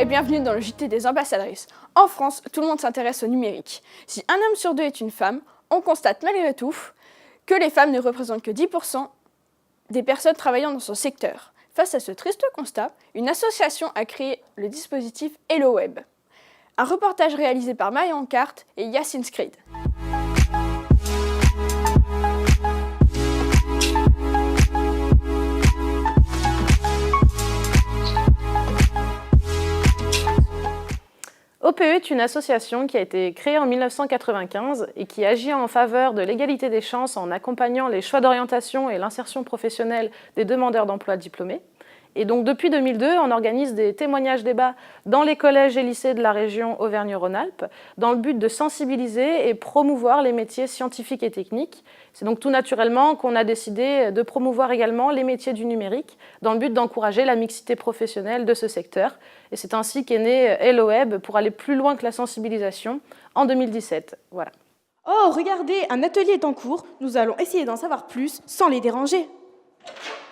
et bienvenue dans le JT des ambassadrices. En France, tout le monde s'intéresse au numérique. Si un homme sur deux est une femme, on constate malgré tout que les femmes ne représentent que 10% des personnes travaillant dans ce secteur. Face à ce triste constat, une association a créé le dispositif Hello Web. Un reportage réalisé par Maya Encart et Yacine Skrid. OPE est une association qui a été créée en 1995 et qui agit en faveur de l'égalité des chances en accompagnant les choix d'orientation et l'insertion professionnelle des demandeurs d'emploi diplômés. Et donc depuis 2002, on organise des témoignages-débats dans les collèges et lycées de la région Auvergne-Rhône-Alpes dans le but de sensibiliser et promouvoir les métiers scientifiques et techniques. C'est donc tout naturellement qu'on a décidé de promouvoir également les métiers du numérique dans le but d'encourager la mixité professionnelle de ce secteur. Et c'est ainsi qu'est né Hello Web pour aller plus loin que la sensibilisation en 2017. Voilà. Oh, regardez, un atelier est en cours. Nous allons essayer d'en savoir plus sans les déranger.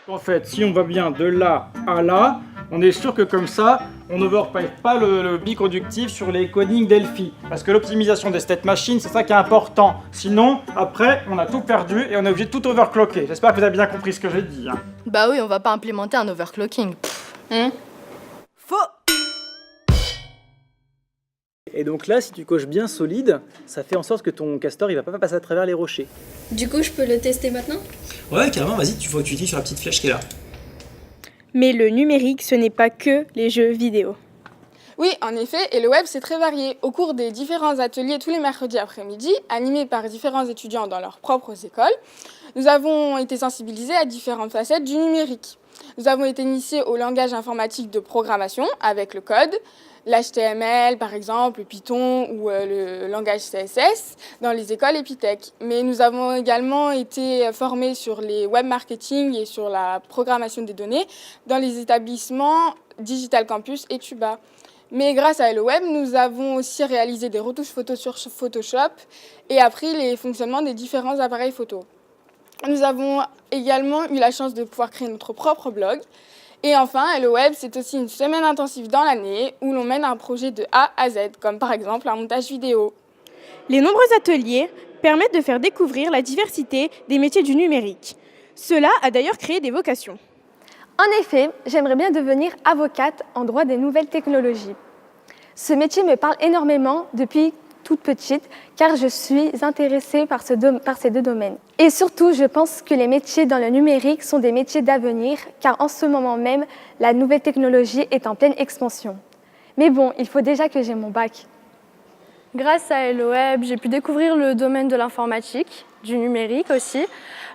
En fait, si on va bien de là à là, on est sûr que comme ça, on n'overpipe pas le biconductif sur les codings Delphi. Parce que l'optimisation des state machines, c'est ça qui est important. Sinon, après, on a tout perdu et on est obligé de tout overclocker. J'espère que vous avez bien compris ce que j'ai dit. Bah oui, on va pas implémenter un overclocking. Faux. Et donc là, si tu coches bien solide, ça fait en sorte que ton castor il va pas passer à travers les rochers. Du coup, je peux le tester maintenant ? Ouais, carrément, vas-y, tu cliques sur la petite flèche qui est là. Mais le numérique, ce n'est pas que les jeux vidéo. Oui, en effet, et le web c'est très varié. Au cours des différents ateliers tous les mercredis après-midi, animés par différents étudiants dans leurs propres écoles, nous avons été sensibilisés à différentes facettes du numérique. Nous avons été initiés au langage informatique de programmation avec le code, l'HTML par exemple, le Python ou le langage CSS dans les écoles Epitech. Mais nous avons également été formés sur les web marketing et sur la programmation des données dans les établissements Digital Campus et Tuba. Mais grâce à Hello Web, nous avons aussi réalisé des retouches photos sur Photoshop et appris les fonctionnements des différents appareils photo. Nous avons également eu la chance de pouvoir créer notre propre blog. Et enfin, Hello Web, c'est aussi une semaine intensive dans l'année où l'on mène un projet de A à Z, comme par exemple un montage vidéo. Les nombreux ateliers permettent de faire découvrir la diversité des métiers du numérique. Cela a d'ailleurs créé des vocations. En effet, j'aimerais bien devenir avocate en droit des nouvelles technologies. Ce métier me parle énormément depuis toute petite, car je suis intéressée par ces deux domaines. Et surtout, je pense que les métiers dans le numérique sont des métiers d'avenir, car en ce moment même, la nouvelle technologie est en pleine expansion. Mais bon, il faut déjà que j'ai mon bac. Grâce à Hello Web, j'ai pu découvrir le domaine de l'informatique, du numérique aussi.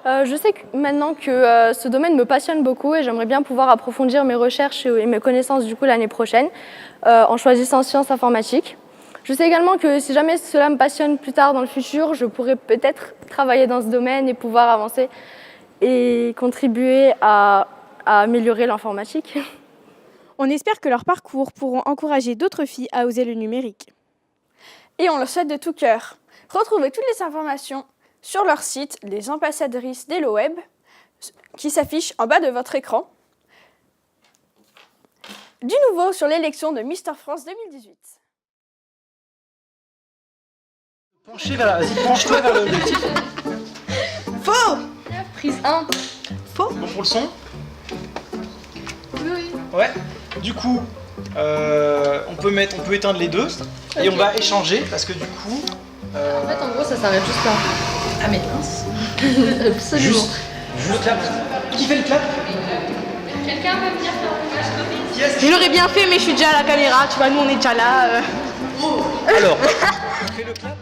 Je sais maintenant que ce domaine me passionne beaucoup et j'aimerais bien pouvoir approfondir mes recherches et mes connaissances du coup l'année prochaine en choisissant sciences informatiques. Je sais également que si jamais cela me passionne plus tard dans le futur, je pourrais peut-être travailler dans ce domaine et pouvoir avancer et contribuer à améliorer l'informatique. On espère que leurs parcours pourront encourager d'autres filles à oser le numérique. Et on le souhaite de tout cœur. Retrouvez toutes les informations sur leur site, les ambassadrices d'Hello Web, qui s'affiche en bas de votre écran. Du nouveau sur l'élection de Mister France 2018. Penche-toi vers l'objectif. Faux. Prise 1. Faux. Bon pour le son ? Oui. Ouais. Du coup, on peut éteindre les deux et on va échanger parce que du coup. En fait, en gros, ça s'arrête juste là. Ah mais mince. Absolument. Juste clap. Qui fait le clap ? Quelqu'un va venir faire un montage ? Yes. Je l'aurais bien fait, mais je suis déjà à la caméra. Tu vois, nous on est déjà là. Alors, on fait le clap.